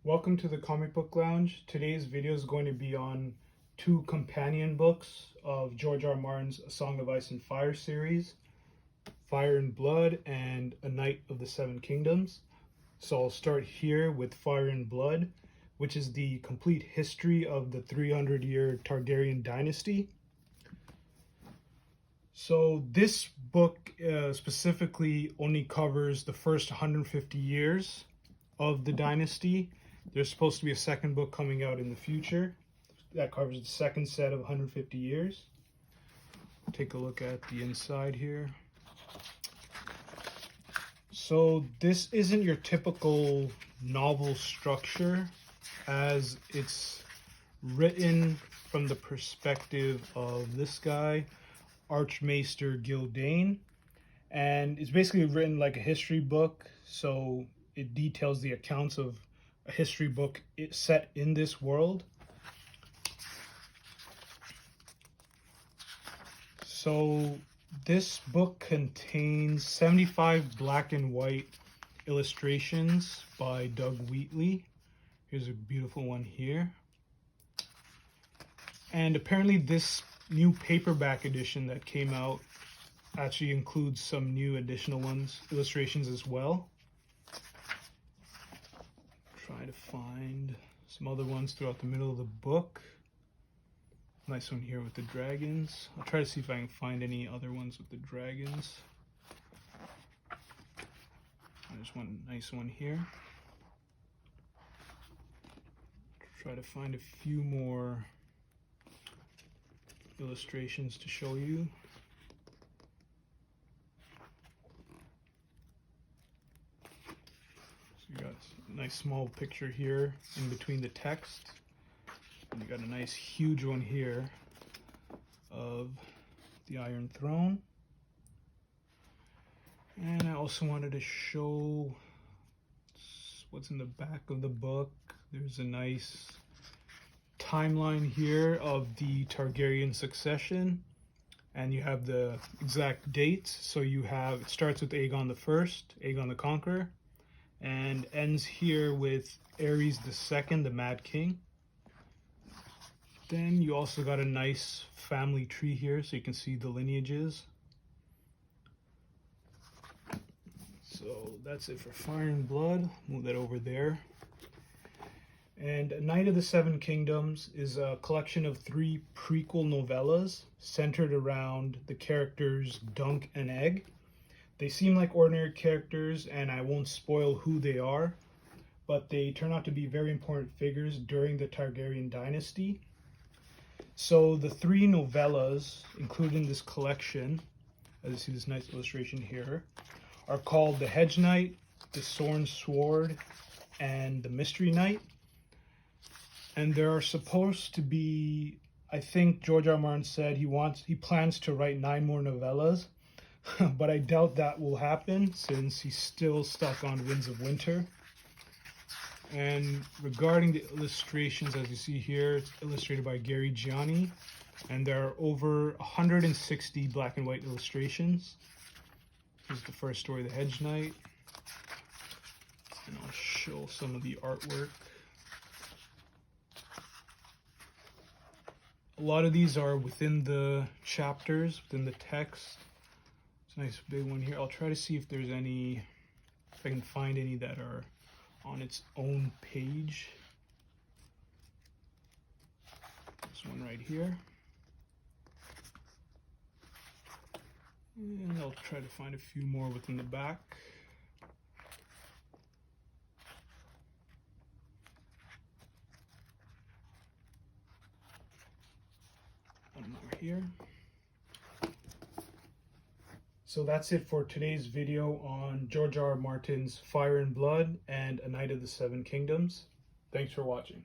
Welcome to the Comic Book Lounge. Today's video is going to be on two companion books of George R.R. Martin's A Song of Ice and Fire series, Fire and Blood and A Knight of the Seven Kingdoms. So I'll start here with Fire and Blood, which is the complete history of the 300-year Targaryen dynasty. So this book specifically only covers the first 150 years of the dynasty. There's supposed to be a second book coming out in the future that covers the second set of 150 years. Take a look at the inside here. So this isn't your typical novel structure, as it's written from the perspective of this guy, Archmaester Gildane, and it's basically written like a history book. So it details the accounts of a history book set in this world. So this book contains 75 black and white illustrations by Doug Wheatley. Here's a beautiful one here. And apparently this new paperback edition that came out actually includes some new additional illustrations as well. Try to find some other ones throughout the middle of the book. Nice one here with the dragons. I'll try to see if I can find any other ones with the dragons. There's one nice one here. Try to find a few more illustrations to show you. So you got a nice small picture here in between the text. And you got a nice huge one here of the Iron Throne. And I also wanted to show what's in the back of the book. There's a nice timeline here of the Targaryen succession, and you have the exact dates. So you have, it starts with Aegon the First, Aegon the Conqueror, and ends here with Aerys II, the Mad King. Then you also got a nice family tree here, so you can see the lineages. So that's it for Fire and Blood. Move that over there. And A Knight of the Seven Kingdoms is a collection of 3 prequel novellas centered around the characters Dunk and Egg. They seem like ordinary characters, and I won't spoil who they are, but they turn out to be very important figures during the Targaryen dynasty. So the 3 novellas included in this collection, as you see this nice illustration here, are called The Hedge Knight, The Sorn Sword, and The Mystery Knight. And there are supposed to be, I think George R.R. Martin said he plans to write 9 more novellas, but I doubt that will happen since he's still stuck on Winds of Winter. And regarding the illustrations, as you see here, it's illustrated by Gianni, and there are over 160 black and white illustrations. Here's the first story, The Hedge Knight, and I'll show some of the artwork. A lot of these are within the chapters, within the text. It's a nice big one here. I'll try to see if there's any, if I can find any that are on its own page. This one right here. And I'll try to find a few more within the back. One more here. So that's it for today's video on George R.R. Martin's Fire and Blood and A Knight of the Seven Kingdoms. Thanks for watching.